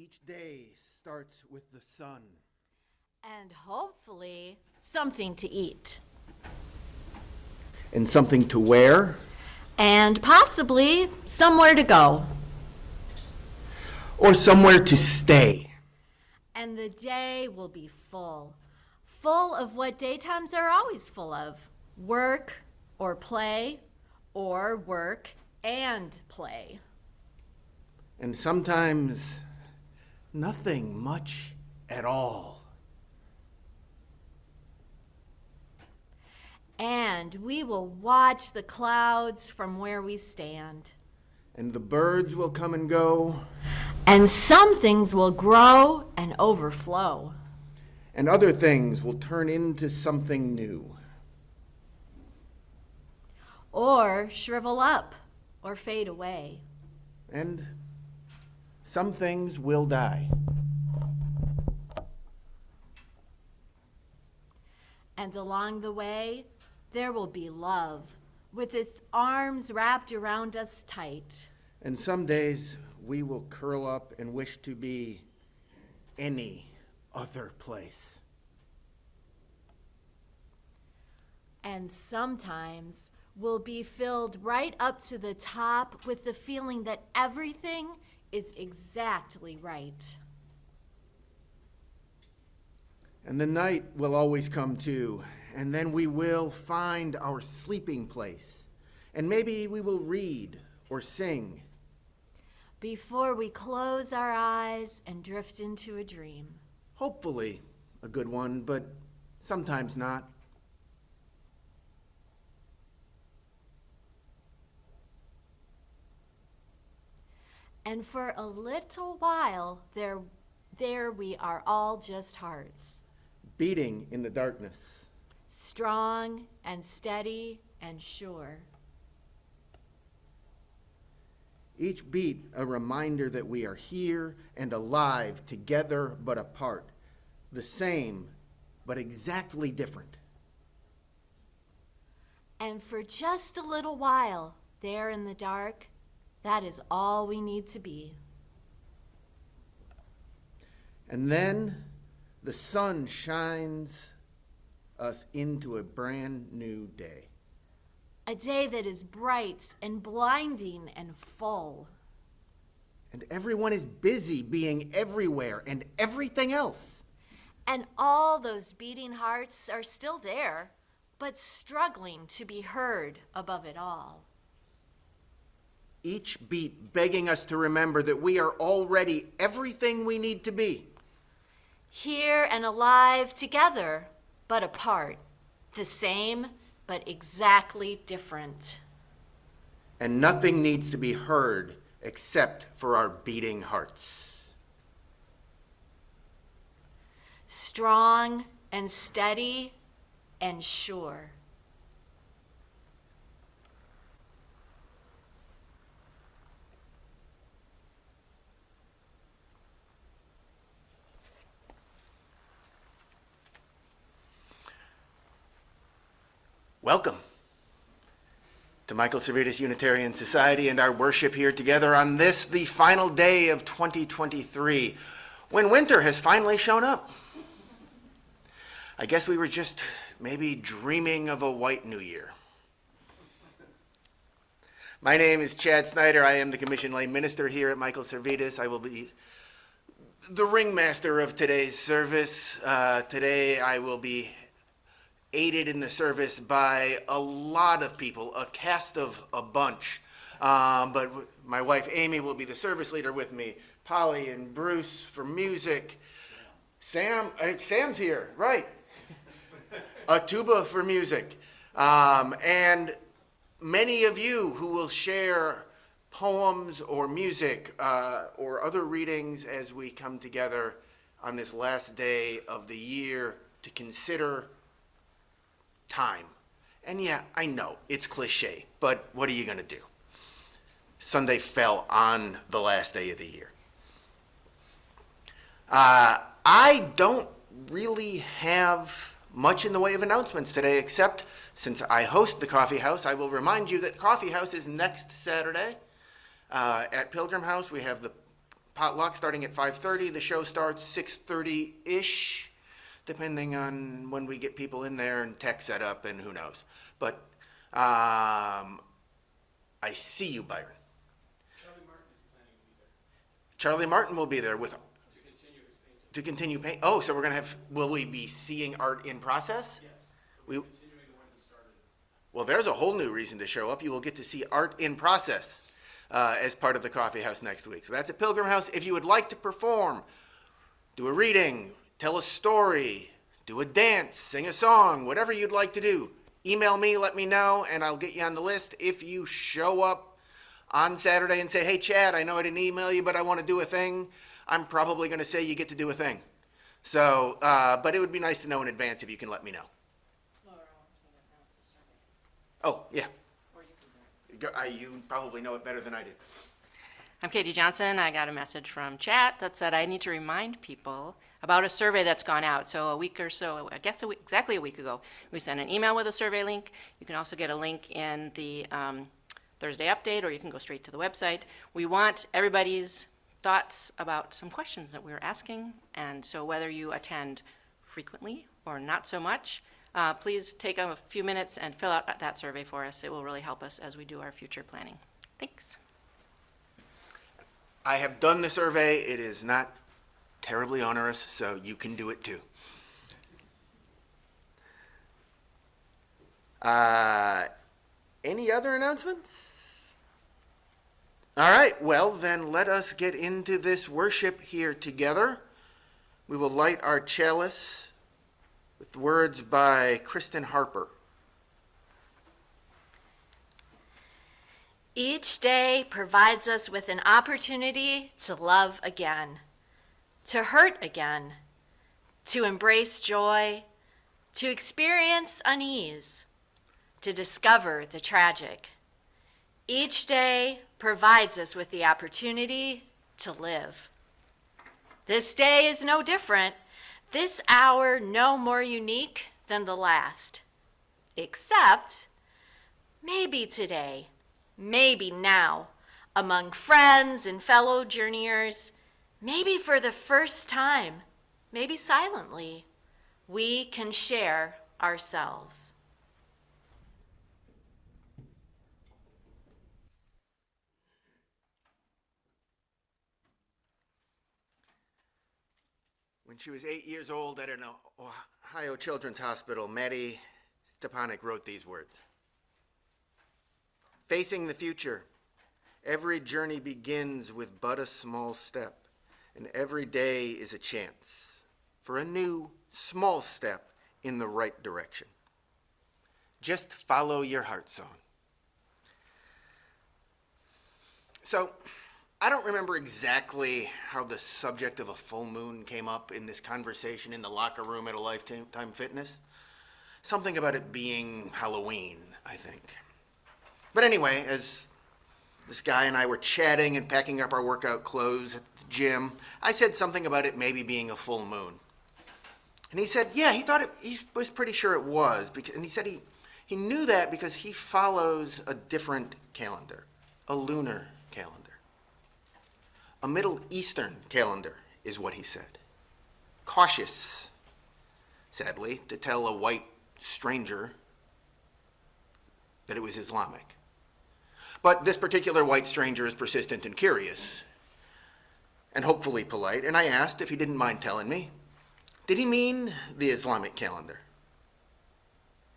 Each day starts with the sun. And hopefully, something to eat. And something to wear. And possibly somewhere to go. Or somewhere to stay. And the day will be full. Full of what daytimes are always full of. Work or play, or work and play. And sometimes nothing much at all. And we will watch the clouds from where we stand. And the birds will come and go. And some things will grow and overflow. And other things will turn into something new. Or shrivel up or fade away. And some things will die. And along the way, there will be love, with its arms wrapped around us tight. And some days we will curl up and wish to be any other place. And sometimes we'll be filled right up to the top with the feeling that everything is exactly right. And the night will always come too, and then we will find our sleeping place. And maybe we will read or sing. Before we close our eyes and drift into a dream. Hopefully a good one, but sometimes not. And for a little while, there we are all just hearts. Beating in the darkness. Strong and steady and sure. Each beat a reminder that we are here and alive, together but apart. The same, but exactly different. And for just a little while, there in the dark, that is all we need to be. And then the sun shines us into a brand new day. A day that is bright and blinding and full. And everyone is busy being everywhere and everything else. And all those beating hearts are still there, but struggling to be heard above it all. Each beat begging us to remember that we are already everything we need to be. Here and alive together, but apart. The same, but exactly different. And nothing needs to be heard except for our beating hearts. Strong and steady and sure. Welcome to Michael Servetus Unitarian Society and our worship here together on this, the final day of 2023, when winter has finally shown up. I guess we were just maybe dreaming of a white New Year. My name is Chad Snyder. I am the commissioned lay minister here at Michael Servetus. I will be the ringmaster of today's service. Today I will be aided in the service by a lot of people, a cast of a bunch. But my wife Amy will be the service leader with me. Polly and Bruce for music. Sam's here, right. A tuba for music. And many of you who will share poems or music or other readings as we come together on this last day of the year to consider time. And yeah, I know, it's cliche, but what are you going to do? Sunday fell on the last day of the year. I don't really have much in the way of announcements today, except since I host the Coffee House, I will remind you that Coffee House is next Saturday. At Pilgrim House, we have the potluck starting at 5:30. The show starts 6:30-ish, depending on when we get people in there and tech set up and who knows. But I see you, Byron. Charlie Martin is planning to be there Charlie Martin will be there with, to continue his painting. to continue paint. Oh, so we're gonna have, will we be seeing art in process? Yes, We, continuing the one he started. well, there's a whole new reason to show up. You will get to see art in process as part of the coffee house next week. So that's at Pilgrim House. If you would like to perform, do a reading, tell a story, do a dance, sing a song, whatever you'd like to do, email me, let me know, and I'll get you on the list. If you show up on Saturday and say, hey, Chad, I know I didn't email you, but I want to do a thing, I'm probably going to say you get to do a thing. So, but it would be nice to know in advance if you can let me know. Oh, yeah. You probably know it better than I do. I'm Katie Johnson. I got a message from chat that said I need to remind people about a survey that's gone out. So a week or so, I guess exactly a week ago, we sent an email with a survey link. You can also get a link in the Thursday update, or you can go straight to the website. We want everybody's thoughts about some questions that we were asking. And so whether you attend frequently or not so much, please take a few minutes and fill out that survey for us. It will really help us as we do our future planning. Thanks. I have done the survey. It is not terribly onerous, so you can do it too. Any other announcements? All right, well, then let us get into this worship here together. We will light our chalice with words by Kristen Harper. Each day provides us with an opportunity to love again, to hurt again, to embrace joy, to experience unease, to discover the tragic. Each day provides us with the opportunity to live. This day is no different. This hour no more unique than the last, except maybe today, maybe now, among friends and fellow journeyers, maybe for the first time, maybe silently, we can share ourselves. When she was 8 years old at an Ohio Children's Hospital, Maddie Stepanek wrote these words. Facing the future, every journey begins with but a small step, and every day is a chance for a new, small step in the right direction. Just follow your heart song. So, I don't remember exactly how the subject of a full moon came up in this conversation in the locker room at a Lifetime Fitness. Something about it being Halloween, I think. But anyway, as this guy and I were chatting and packing up our workout clothes at the gym, I said something about it maybe being a full moon. And he said, yeah, he was pretty sure it was. And he said he knew that because he follows a different calendar, a lunar calendar. A Middle Eastern calendar is what he said. Cautious, sadly, to tell a white stranger that it was Islamic. But this particular white stranger is persistent and curious, and hopefully polite, and I asked if he didn't mind telling me, did he mean the Islamic calendar?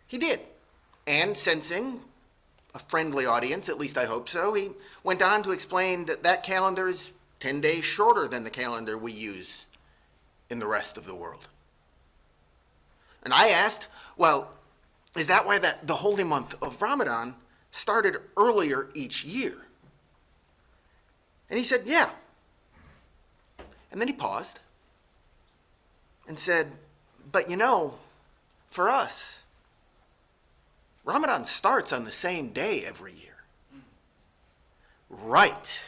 He did, and sensing a friendly audience, at least I hope so, he went on to explain that that calendar is 10 days shorter than the calendar we use in the rest of the world. And I asked, well, is that why the holy month of Ramadan started earlier each year? And he said, yeah. And then he paused and said, but you know, for us, Ramadan starts on the same day every year. Right.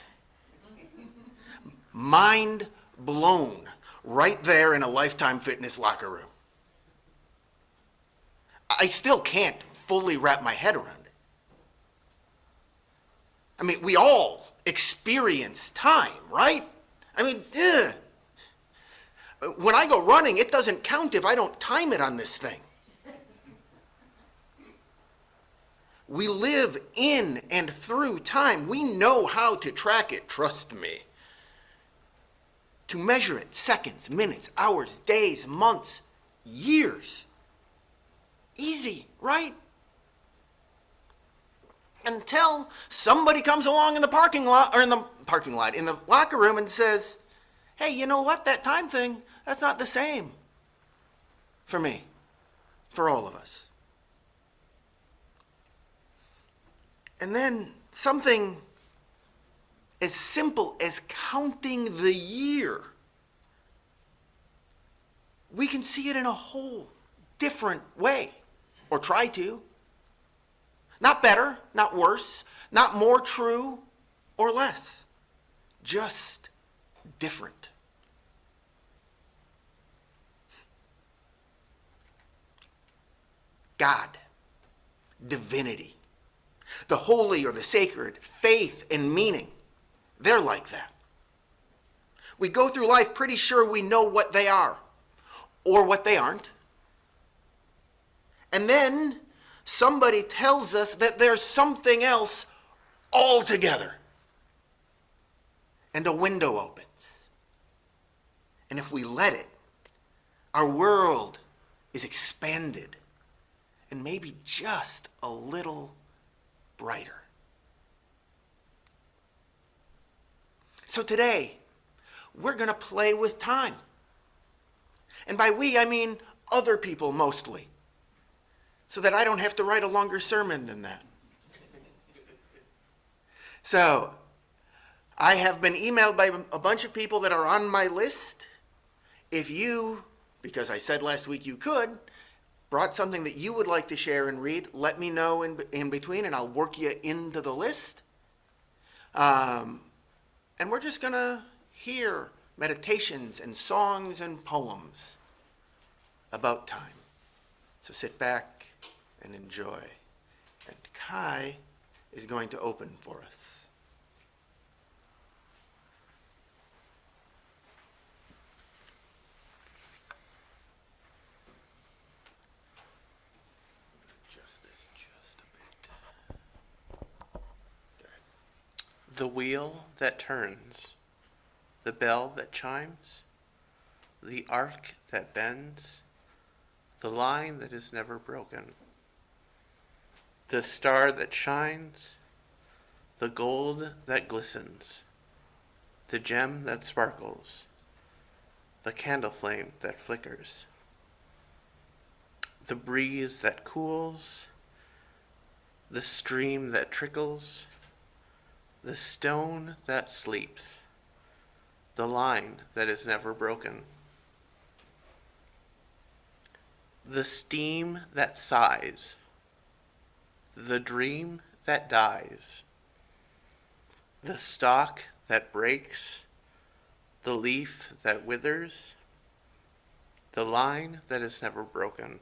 Mind blown right there in a Lifetime Fitness locker room. I still can't fully wrap my head around it. I mean, we all experience time, right? I mean, ugh. When I go running, it doesn't count if I don't time it on this thing. We live in and through time. We know how to track it, trust me. To measure it, seconds, minutes, hours, days, months, years. Easy, right? Until somebody comes along in the parking lot, or in the locker room and says, hey, you know what, that time thing, that's not the same for me, for all of us. And then something as simple as counting the year, we can see it in a whole different way, or try to. Not better, not worse, not more true or less, just different. God, divinity, the holy or the sacred, faith and meaning, they're like that. We go through life pretty sure we know what they are or what they aren't. And then somebody tells us that there's something else altogether. And a window opens. And if we let it, our world is expanded and maybe just a little brighter. So today, we're going to play with time. And by we, I mean other people mostly, so that I don't have to write a longer sermon than that. So, I have been emailed by a bunch of people that are on my list. If you, because I said last week you could, brought something that you would like to share and read, let me know in between and I'll work you into the list. And we're just going to hear meditations and songs and poems about time. So sit back and enjoy. And Kai is going to open for us. Adjust this just a bit. The wheel that turns, the bell that chimes, the arc that bends, the line that is never broken, the star that shines, the gold that glistens, the gem that sparkles, the candle flame that flickers, the breeze that cools, the stream that trickles, the stone that sleeps, the line that is never broken, the steam that sighs, the dream that dies, the stalk that breaks, the leaf that withers, the line that is never broken,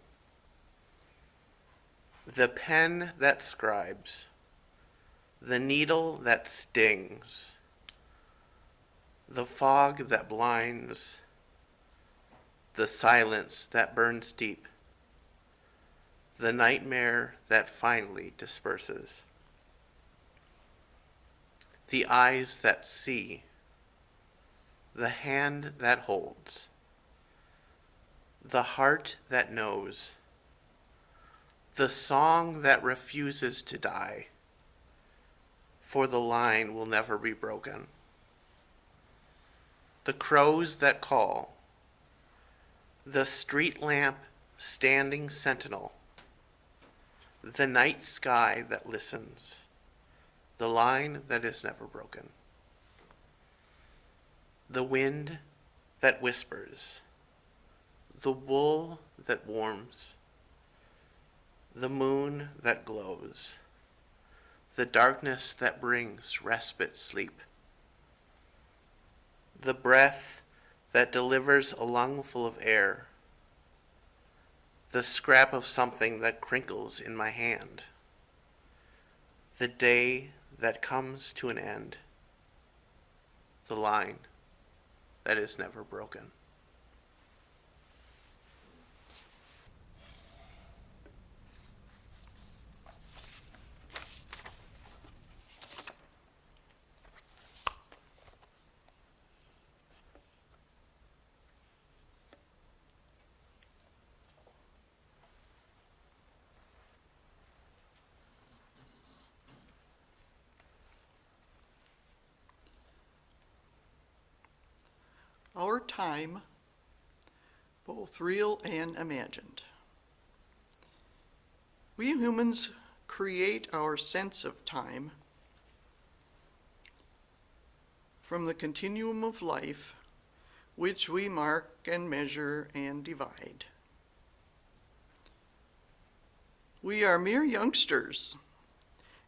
the pen that scribes, the needle that stings, the fog that blinds, the silence that burns deep, the nightmare that finally disperses, the eyes that see, the hand that holds, the heart that knows, the song that refuses to die, for the line will never be broken, the crows that call, the street lamp standing sentinel, the night sky that listens, the line that is never broken, the wind that whispers, the wool that warms, the moon that glows, the darkness that brings respite sleep, the breath that delivers a lungful of air, the scrap of something that crinkles in my hand, the day that comes to an end, the line that is never broken. Our time, both real and imagined. We humans create our sense of time from the continuum of life, which we mark and measure and divide. We are mere youngsters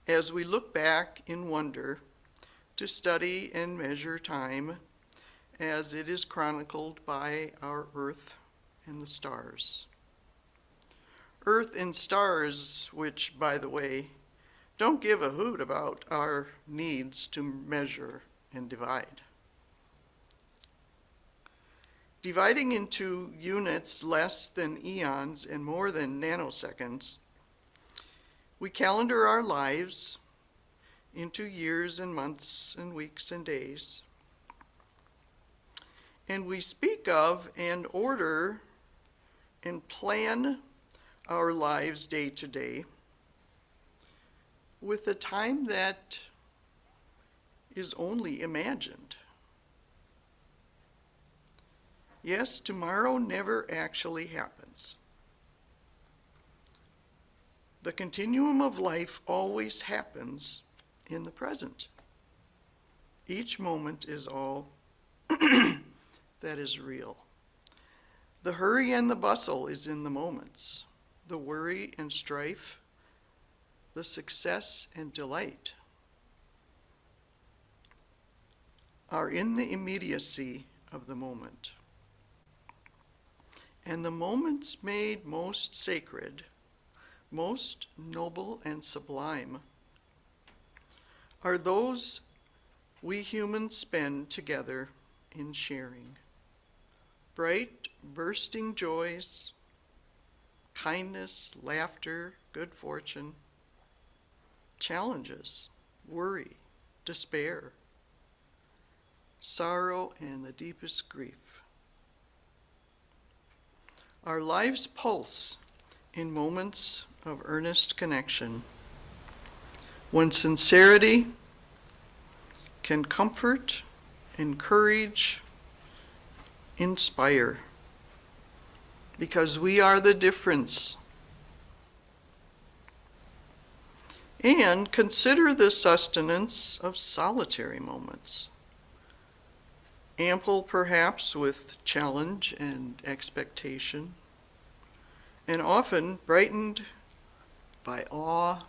as we look back in wonder to study and measure time as it is chronicled by our earth and the stars. Earth and stars, which, by the way, don't give a hoot about our needs to measure and divide. Dividing into units less than eons and more than nanoseconds, we calendar our lives into years and months and weeks and days. And we speak of and order and plan our lives day to day with a time that is only imagined. Yes, tomorrow never actually happens. The continuum of life always happens in the present. Each moment is all that is real. The hurry and the bustle is in the moments, the worry and strife, the success and delight are in the immediacy of the moment. And the moments made most sacred, most noble and sublime, are those we humans spend together in sharing. Bright, bursting joys, kindness, laughter, good fortune, challenges, worry, despair, sorrow, and the deepest grief. Our lives pulse in moments of earnest connection, when sincerity can comfort, encourage, inspire, because we are the difference. And consider the sustenance of solitary moments, ample perhaps with challenge and expectation, and often brightened by awe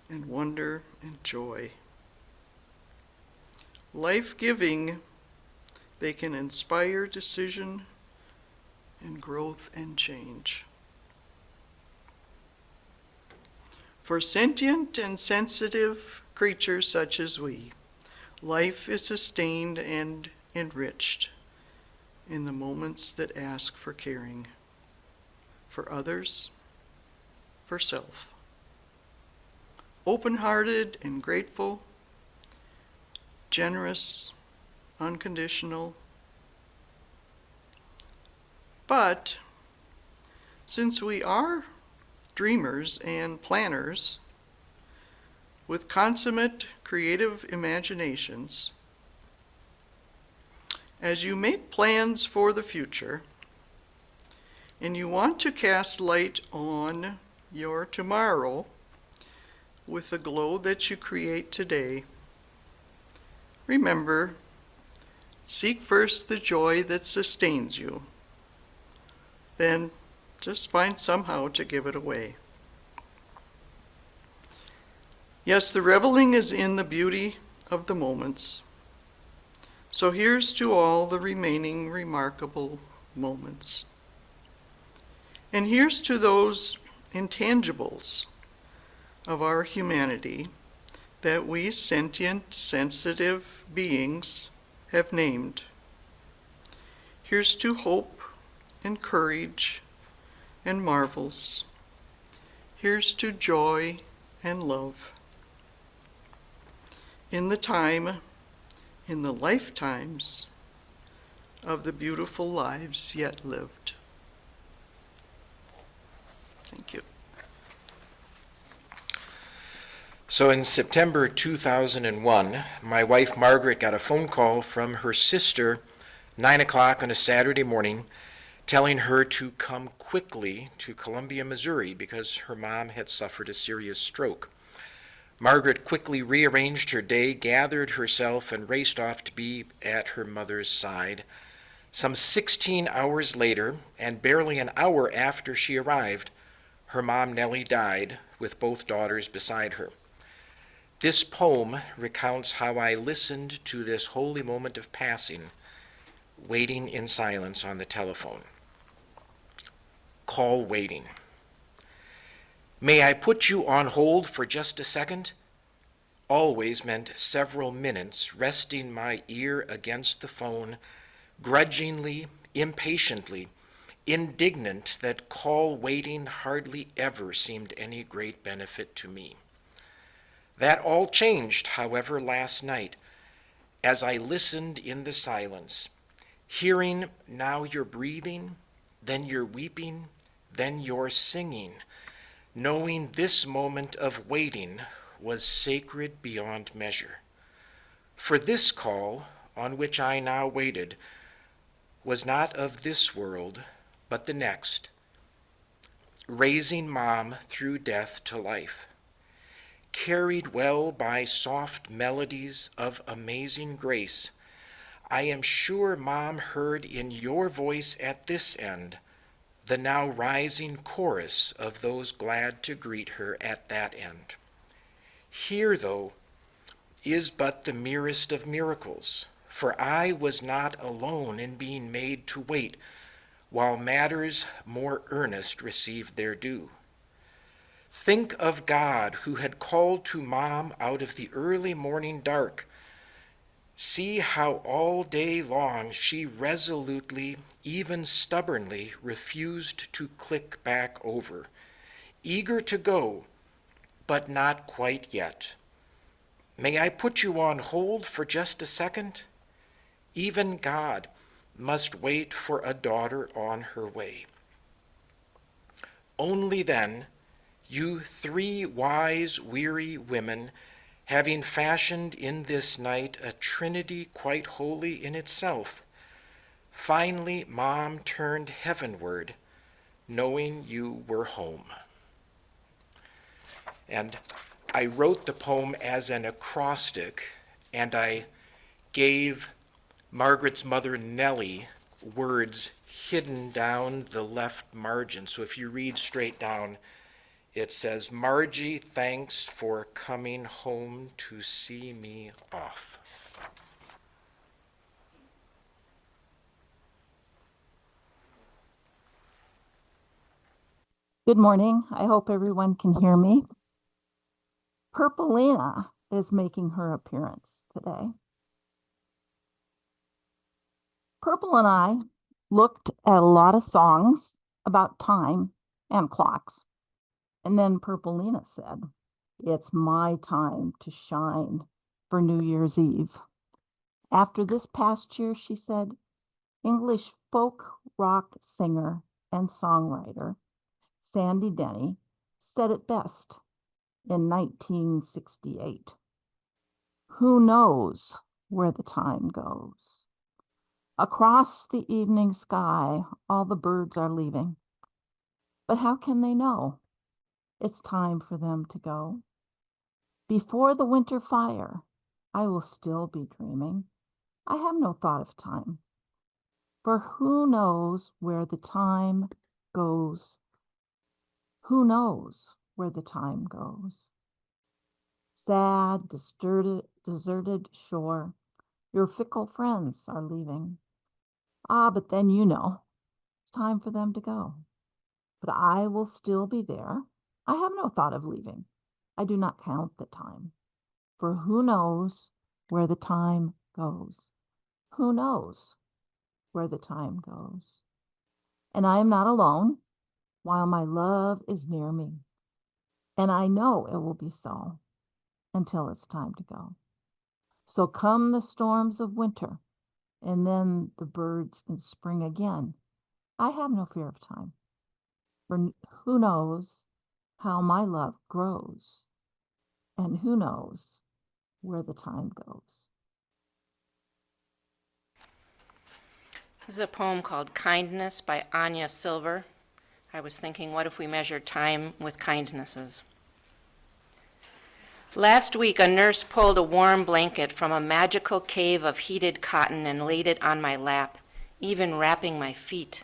and wonder and joy. Life-giving, they can inspire decision and growth and change. For sentient and sensitive creatures such as we, life is sustained and enriched in the moments that ask for caring, for others, for self. Open-hearted and grateful, generous, unconditional. But since we are dreamers and planners with consummate creative imaginations, as you make plans for the future and you want to cast light on your tomorrow with the glow that you create today, remember, seek first the joy that sustains you. Then just find somehow to give it away. Yes, the reveling is in the beauty of the moments. So here's to all the remaining remarkable moments. And here's to those intangibles of our humanity that we sentient, sensitive beings have named. Here's to hope and courage and marvels. Here's to joy and love. In the lifetimes of the beautiful lives yet lived. Thank you. So in September 2001, my wife Margaret got a phone call from her sister, 9 o'clock on a Saturday morning, telling her to come quickly to Columbia, Missouri, because her mom had suffered a serious stroke. Margaret quickly rearranged her day, gathered herself, and raced off to be at her mother's side. Some 16 hours later, and barely an hour after she arrived, her mom Nellie died with both daughters beside her. This poem recounts how I listened to this holy moment of passing, waiting in silence on the telephone. Call waiting. May I put you on hold for just a second? Always meant several minutes, resting my ear against the phone, grudgingly, impatiently, indignant that call waiting hardly ever seemed any great benefit to me. That all changed, however, last night, as I listened in the silence, hearing now you're breathing, then you're weeping, then you're singing, knowing this moment of waiting was sacred beyond measure. For this call, on which I now waited, was not of this world, but the next, raising Mom through death to life. Carried well by soft melodies of amazing grace, I am sure Mom heard in your voice at this end the now rising chorus of those glad to greet her at that end. Here, though, is but the merest of miracles, for I was not alone in being made to wait, while matters more earnest received their due. Think of God who had called to Mom out of the early morning dark. See how all day long she resolutely, even stubbornly, refused to click back over, eager to go, but not quite yet. May I put you on hold for just a second? Even God must wait for a daughter on her way. Only then, you three wise, weary women, having fashioned in this night a trinity quite holy in itself, finally Mom turned heavenward, knowing you were home. And I wrote the poem as an acrostic, and I gave Margaret's mother, Nellie, words hidden down the left margin. So if you read straight down, it says, Margie, thanks for coming home to see me off. Good morning. I hope everyone can hear me. Purpleina is making her appearance today. Purple and I looked at a lot of songs about time and clocks. And then Purpleina said, it's my time to shine for New Year's Eve. After this past year, she said, English folk rock singer and songwriter Sandy Denny said it best in 1968. Who knows where the time goes? Across the evening sky, all the birds are leaving. But how can they know? It's time for them to go. Before the winter fire, I will still be dreaming. I have no thought of time. For who knows where the time goes? Who knows where the time goes? Sad, deserted shore, your fickle friends are leaving. Ah, but then you know, it's time for them to go. But I will still be there. I have no thought of leaving. I do not count the time. For who knows where the time goes? who knows where the time goes? And I am not alone while my love is near me. And I know it will be so until it's time to go. So come the storms of winter and then the birds in spring again. I have no fear of time, for who knows how my love grows, and who knows where the time goes. This is a poem called Kindness by Anya Silver. I was thinking, what if we measured time with kindnesses? Last week, a nurse pulled a warm blanket from a magical cave of heated cotton and laid it on my lap, even wrapping my feet.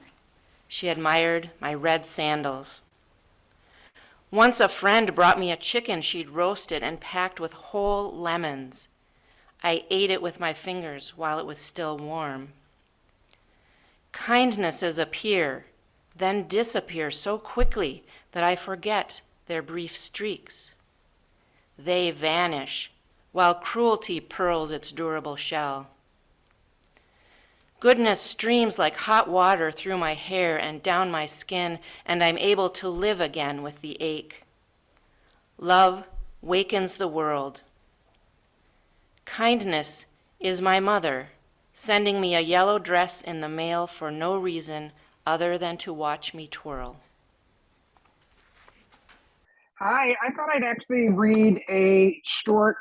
She admired my red sandals. Once a friend brought me a chicken she'd roasted and packed with whole lemons. I ate it with my fingers while it was still warm. Kindnesses appear, then disappear so quickly that I forget their brief streaks. They vanish while cruelty pearls its durable shell. Goodness streams like hot water through my hair and down my skin, and I'm able to live again with the ache. Love wakens the world. Kindness is my mother, sending me a yellow dress in the mail for no reason other than to watch me twirl. Hi, I thought I'd actually read a short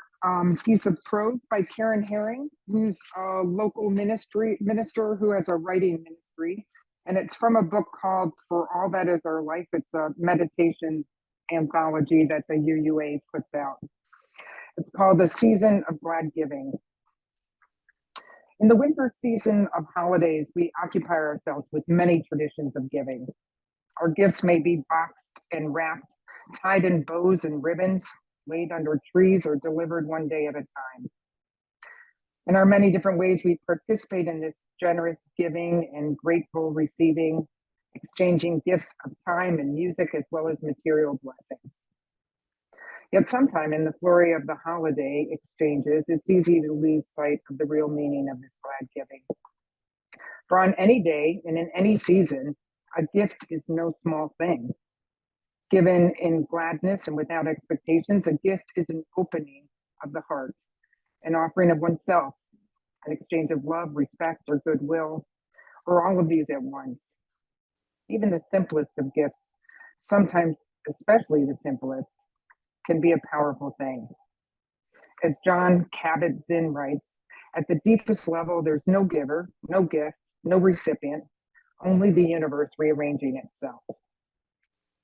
piece of prose by Karen Herring, who's a local minister who has a writing ministry. And it's from a book called For All That Is Our Life. It's a meditation anthology that the UUA puts out. It's called The Season of Glad Giving. In the winter season of holidays, we occupy ourselves with many traditions of giving. Our gifts may be boxed and wrapped, tied in bows and ribbons, laid under trees, or delivered one day at a time. In our many different ways, we participate in this generous giving and grateful receiving, exchanging gifts of time and music as well as material blessings. Yet sometime in the flurry of the holiday exchanges, it's easy to lose sight of the real meaning of this glad giving. For on any day and in any season, a gift is no small thing. Given in gladness and without expectations, a gift is an opening of the heart, an offering of oneself, an exchange of love, respect, or goodwill, or all of these at once. Even the simplest of gifts, sometimes especially the simplest, can be a powerful thing. As John Kabat-Zinn writes, at the deepest level, there's no giver, no gift, no recipient, only the universe rearranging itself.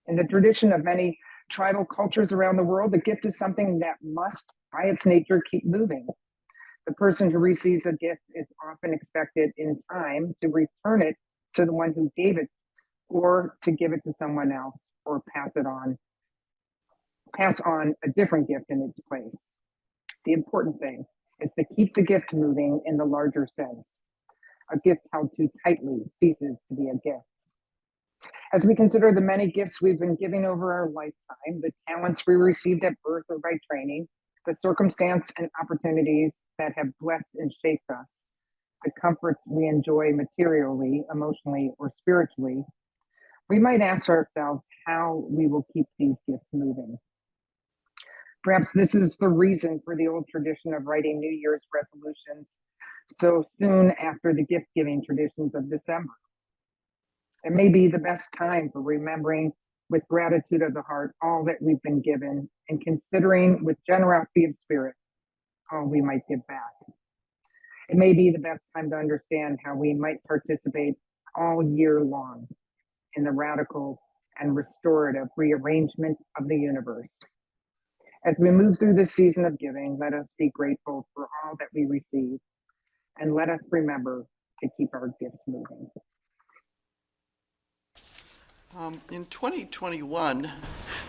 In the tradition of many tribal cultures around the world, the gift is something that must, by its nature, keep moving. The person who receives a gift is often expected in time to return it to the one who gave it, or to give it to someone else, or pass on a different gift in its place. The important thing is to keep the gift moving in the larger sense. A gift held too tightly ceases to be a gift. As we consider the many gifts we've been giving over our lifetime, the talents we received at birth or by training, the circumstance and opportunities that have blessed and shaped us, the comforts we enjoy materially, emotionally, or spiritually, we might ask ourselves how we will keep these gifts moving. Perhaps this is the reason for the old tradition of writing New Year's resolutions so soon after the gift-giving traditions of December. It may be the best time for remembering with gratitude of the heart all that we've been given and considering with generosity of spirit all we might give back. It may be the best time to understand how we might participate all year long in the radical and restorative rearrangement of the universe. As we move through this season of giving, let us be grateful for all that we receive, and let us remember to keep our gifts moving. In 2021,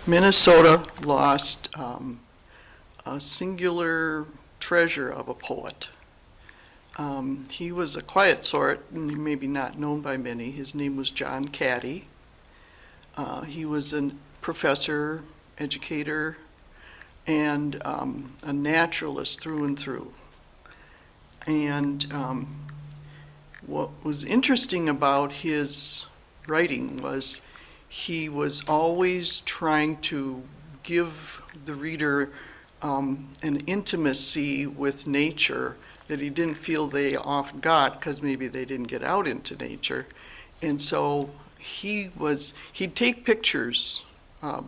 Minnesota lost a singular treasure of a poet. He was a quiet sort, and maybe not known by many. His name was John Caddy. He was a professor, educator, and a naturalist through and through. And what was interesting about his writing was he was always trying to give the reader an intimacy with nature that he didn't feel they often got because maybe they didn't get out into nature. And so he'd take pictures.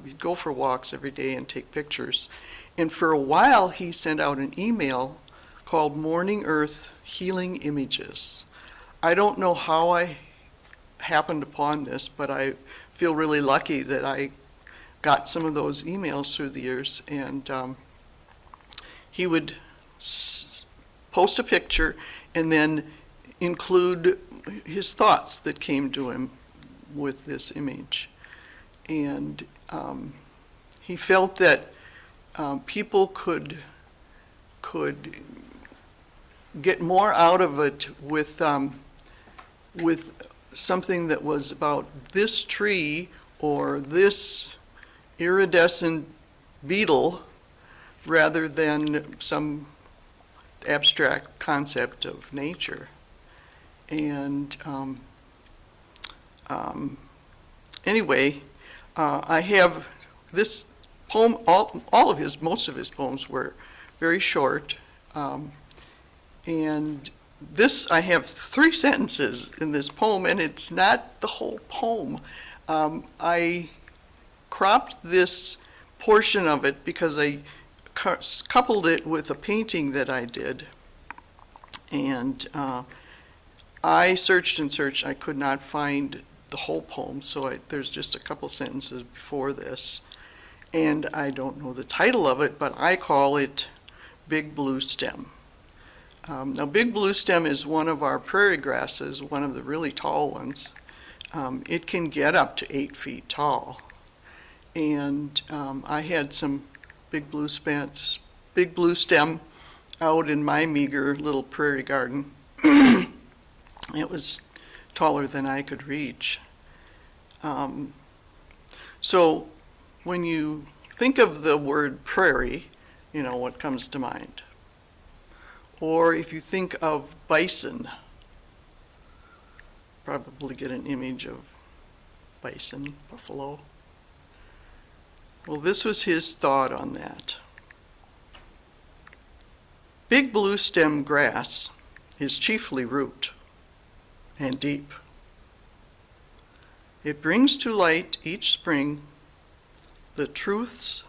He'd go for walks every day and take pictures. And for a while, he sent out an email called Morning Earth Healing Images. I don't know how I happened upon this, but I feel really lucky that I got some of those emails through the years. And he would post a picture and then include his thoughts that came to him with this image. And he felt that people could get more out of it with something that was about this tree or this iridescent beetle rather than some abstract concept of nature. And anyway, I have this poem, most of his poems were very short. And this, I have 3 sentences in this poem, and it's not the whole poem. I cropped this portion of it because I coupled it with a painting that I did. And I searched and searched. I could not find the whole poem, so there's just a couple sentences before this. And I don't know the title of it, but I call it Big Blue Stem. Now, Big Blue Stem is one of our prairie grasses, one of the really tall ones. It can get up to 8 feet tall. And I had some big blue stem out in my meager little prairie garden. It was taller than I could reach. So when you think of the word prairie, you know what comes to mind. Or if you think of bison, probably get an image of bison, buffalo. Well, this was his thought on that. Big blue stem grass is chiefly root and deep. It brings to light each spring the truths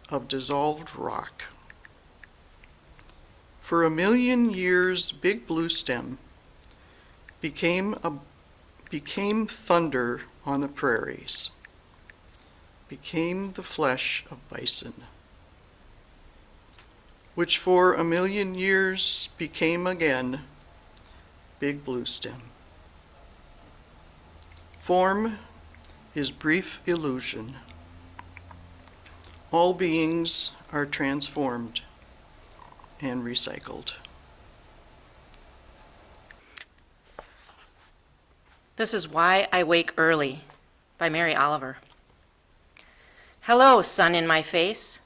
of dissolved rock. For 1,000,000 years, Big Blue Stem became thunder on the prairies, became the flesh of bison, which for 1,000,000 years became again Big Blue Stem. Form is brief illusion. All beings are transformed and recycled. This is Why I Wake Early by Mary Oliver. Hello, sun in my face.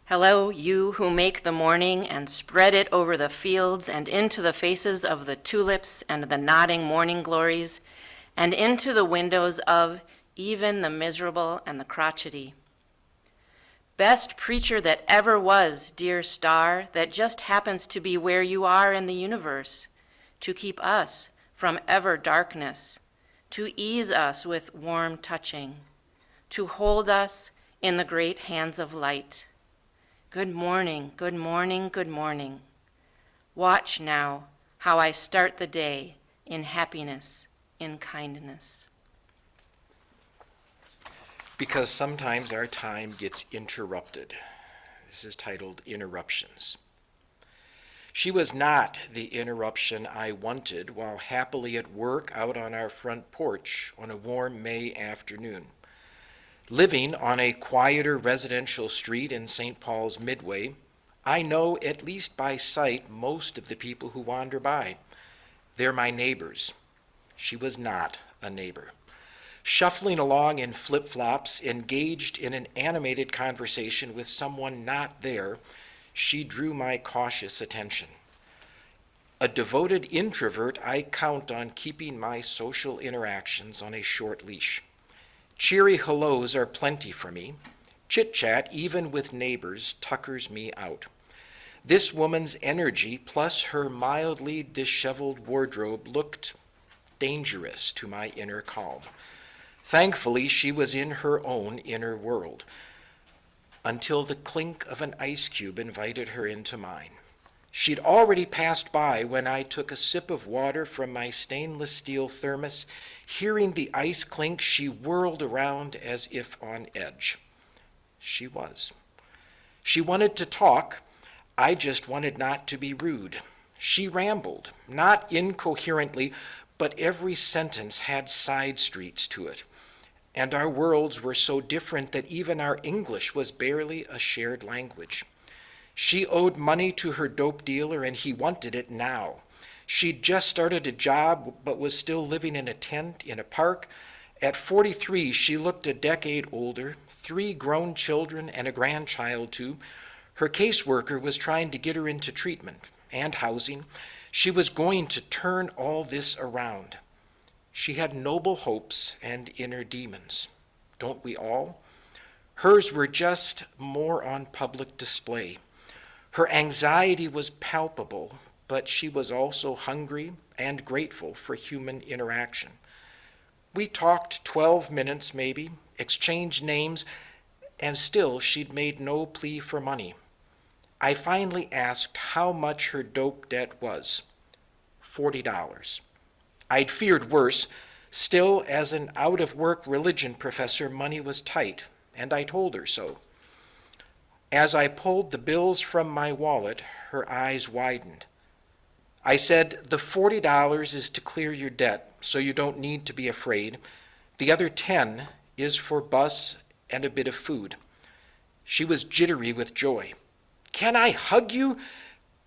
Hello, you who make the morning and spread it over the fields and into the faces of the tulips and the nodding morning glories and into the windows of even the miserable and the crotchety. Best preacher that ever was, dear star, that just happens to be where you are in the universe, to keep us from ever darkness, to ease us with warm touching, to hold us in the great hands of light. Good morning, good morning, good morning. Watch now how I start the day in happiness, in kindness. Because sometimes our time gets interrupted. This is titled Interruptions. She was not the interruption I wanted while happily at work out on our front porch on a warm May afternoon. Living on a quieter residential street in St. Paul's Midway, I know at least by sight most of the people who wander by. They're my neighbors. She was not a neighbor. Shuffling along in flip-flops, engaged in an animated conversation with someone not there, she drew my cautious attention. A devoted introvert, I count on keeping my social interactions on a short leash. Cheery hellos are plenty for me. Chit-chat, even with neighbors, tuckers me out. This woman's energy plus her mildly disheveled wardrobe looked dangerous to my inner calm. Thankfully, she was in her own inner world, until the clink of an ice cube invited her into mine. She'd already passed by when I took a sip of water from my stainless steel thermos. Hearing the ice clink, she whirled around as if on edge. She was. She wanted to talk. I just wanted not to be rude. She rambled, not incoherently, but every sentence had side streets to it. And our worlds were so different that even our English was barely a shared language. She owed money to her dope dealer, and he wanted it now. She'd just started a job, but was still living in a tent in a park. At 43, she looked a decade older, 3 grown children and a grandchild too. Her caseworker was trying to get her into treatment and housing. She was going to turn all this around. She had noble hopes and inner demons. Don't we all? Hers were just more on public display. Her anxiety was palpable, but she was also hungry and grateful for human interaction. We talked 12 minutes maybe, exchanged names, and still she'd made no plea for money. I finally asked how much her dope debt was. $40. I'd feared worse. Still, as an out-of-work religion professor, money was tight, and I told her so. As I pulled the bills from my wallet, her eyes widened. I said, the $40 is to clear your debt, so you don't need to be afraid. The other 10 is for bus and a bit of food. She was jittery with joy. Can I hug you?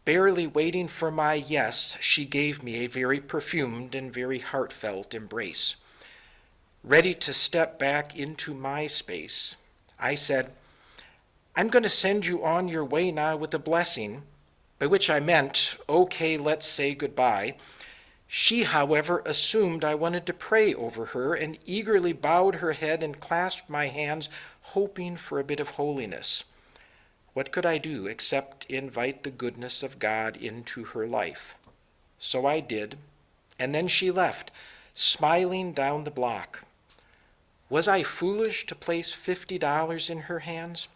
Barely waiting for my yes, she gave me a very perfumed and very heartfelt embrace. Ready to step back into my space, I said, I'm going to send you on your way now with a blessing, by which I meant, okay, let's say goodbye. She, however, assumed I wanted to pray over her and eagerly bowed her head and clasped my hands, hoping for a bit of holiness. What could I do except invite the goodness of God into her life? So I did, and then she left, smiling down the block. Was I foolish to place $50 in her hands?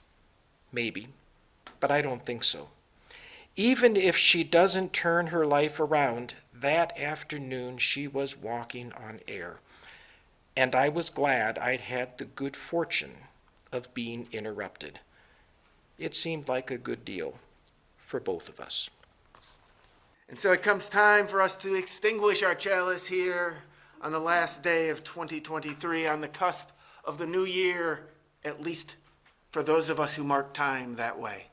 Maybe, but I don't think so. Even if she doesn't turn her life around, that afternoon she was walking on air, and I was glad I'd had the good fortune of being interrupted. It seemed like a good deal for both of us. And so it comes time for us to extinguish our chalice here on the last day of 2023, on the cusp of the new year, at least for those of us who mark time that way.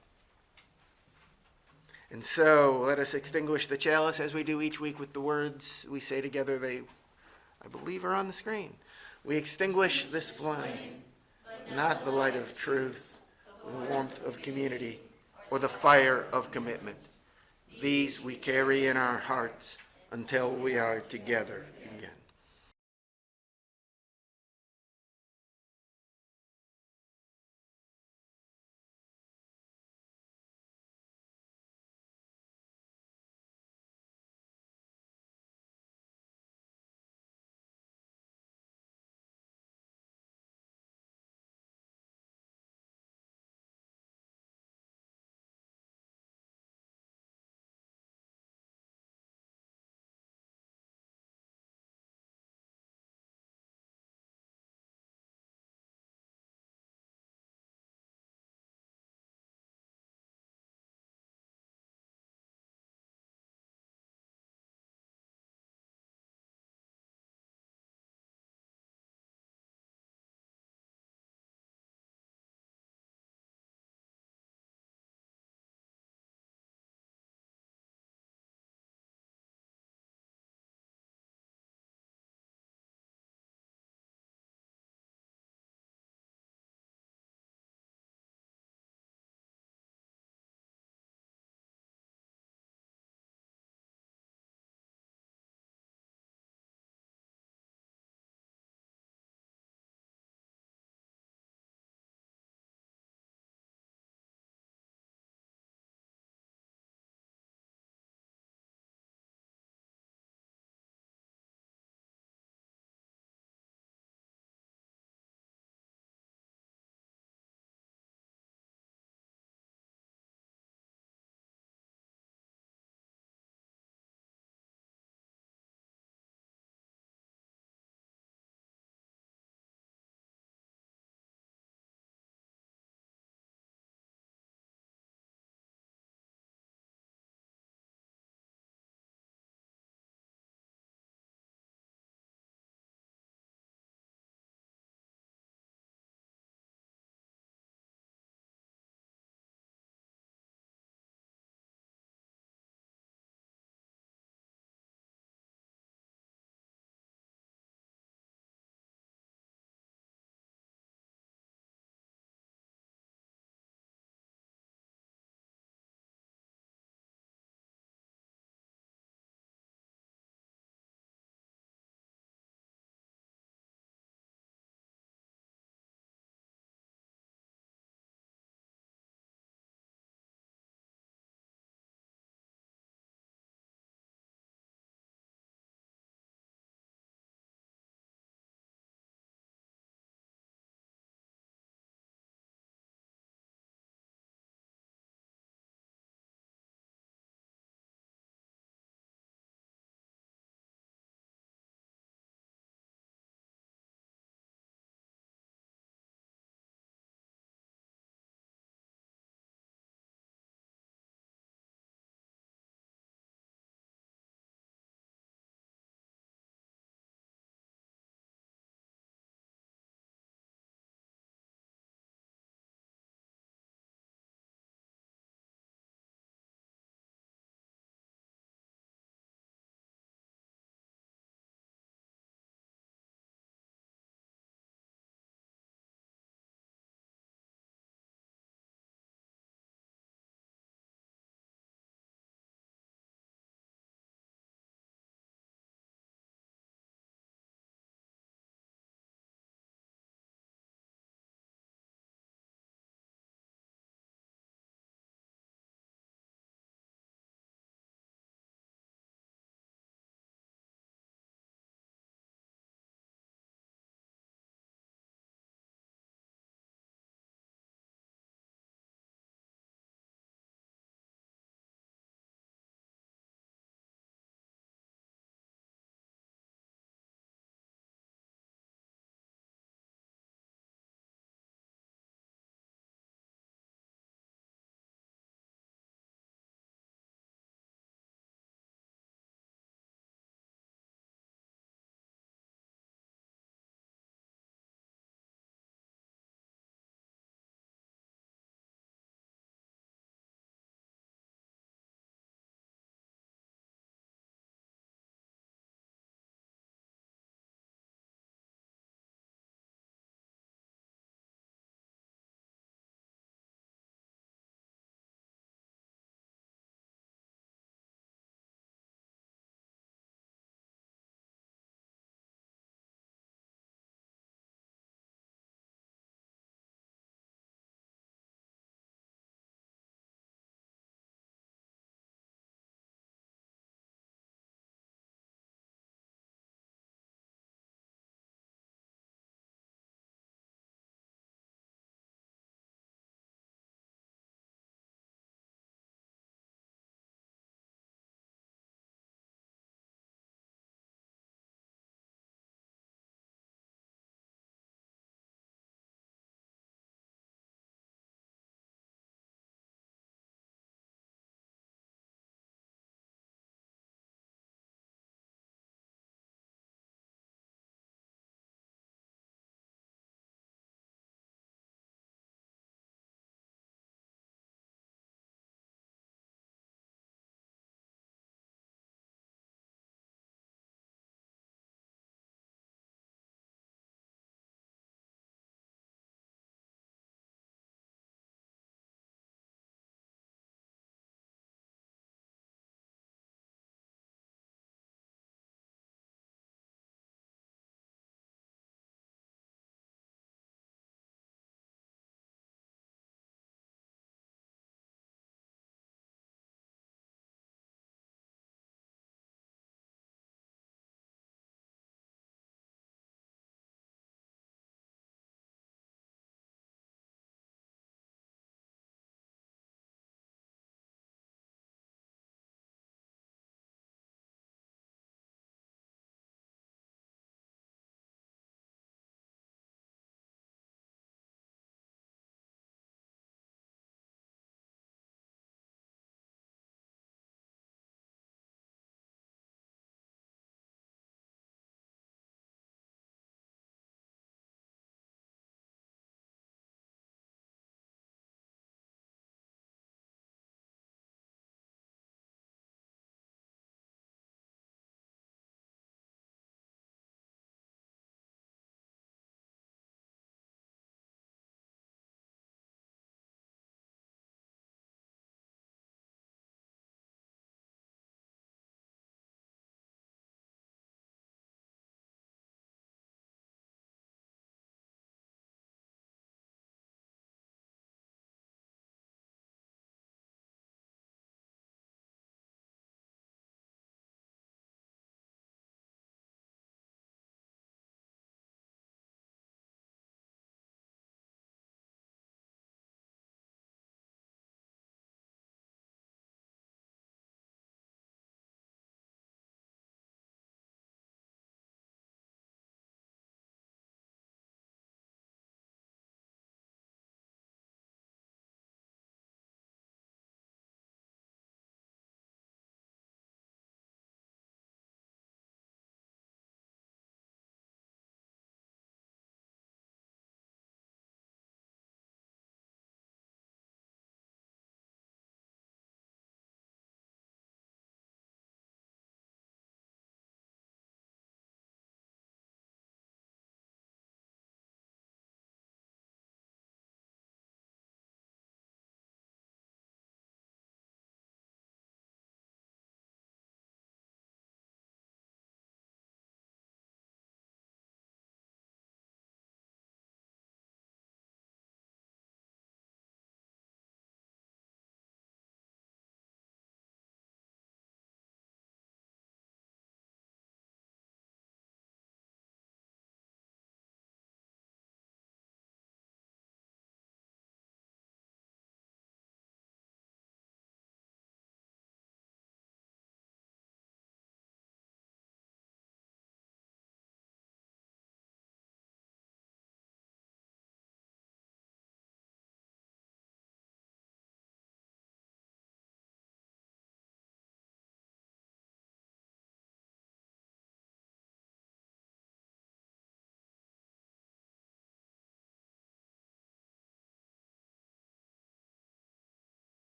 And so let us extinguish the chalice as we do each week with the words we say together. They, I believe, are on the screen. We extinguish this flame, not the light of truth, the warmth of community, or the fire of commitment. These we carry in our hearts until we are together again.